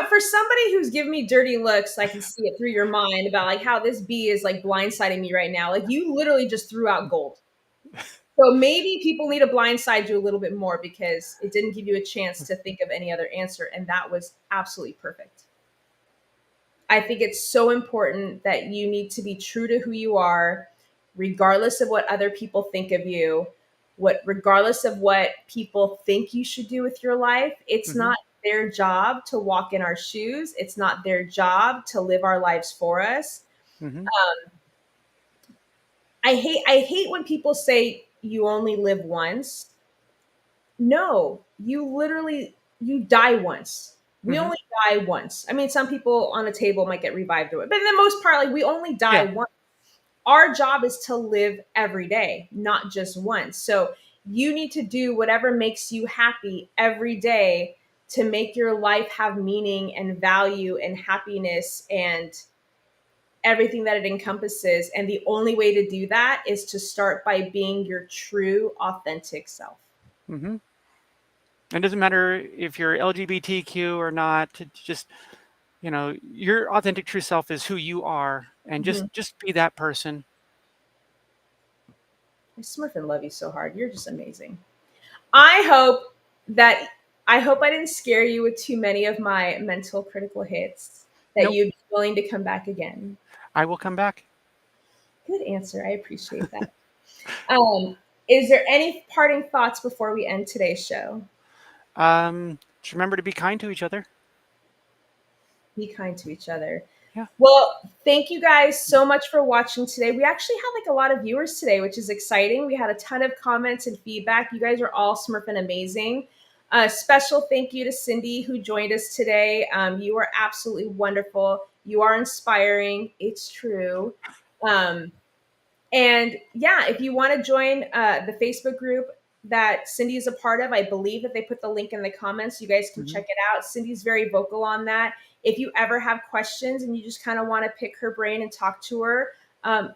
For somebody who's giving me dirty looks, I can see it through your mind about like how this bee is like blindsiding me right now. Like you literally just threw out gold. So maybe people need to blindside you a little bit more because it didn't give you a chance to think of any other answer, and that was absolutely perfect. I think it's so important that you need to be true to who you are, regardless of what other people think of you, regardless of what people think you should do with your life. It's hmm not their job to walk in our shoes. It's not their job to live our lives for us. hmm I hate when people say you only live once. No, you die once. We hmm only die once. I mean, some people on a table might get revived or it, but in the most part, like we only die yeah. once. Our job is to live every day, not just once. So you need to do whatever makes you happy every day to make your life have meaning and value and happiness and everything that it encompasses. And the only way to do that is to start by being your true, authentic self. hmm It doesn't matter if you're LGBTQ or not. Just your authentic true self is who you are, and Mhm. just be that person. I smurf and love you so hard. You're just amazing. I hope that I hope I didn't scare you with too many of my mental critical hits. That Nope, you'd be willing to come back again. I will come back. Good answer. I appreciate that. Um, is there any parting thoughts before we end today's show? Just remember to be kind to each other. Be kind to each other. Yeah. Well, thank you guys so much for watching today. We actually had like a lot of viewers today, which is exciting. We had a ton of comments and feedback. You guys are all smurfing amazing. Special thank you to Cindy who joined us today. You are absolutely wonderful. You are inspiring. It's true. Um, and yeah, if you want to join the Facebook group that Cindy is a part of, I believe that they put the link in the comments. You guys can check it out. Cindy's very vocal on that. If you ever have questions and you just kind of want to pick her brain and talk to her, um,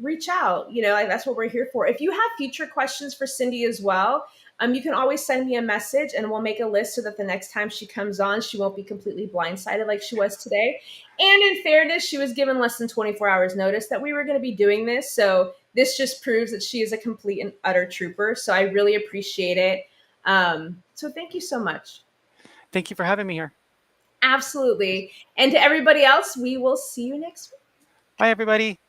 reach out. You know, like that's what we're here for. If you have future questions for Cindy as well, you can always send me a message and we'll make a list so that the next time she comes on, she won't be completely blindsided like she was today. And in fairness, she was given less than 24 hours notice that we were going to be doing this. So this just proves that she is a complete and utter trooper. So I really appreciate it. So thank you so much. Thank you for having me here. Absolutely. And to everybody else, we will see you next week. Bye, everybody.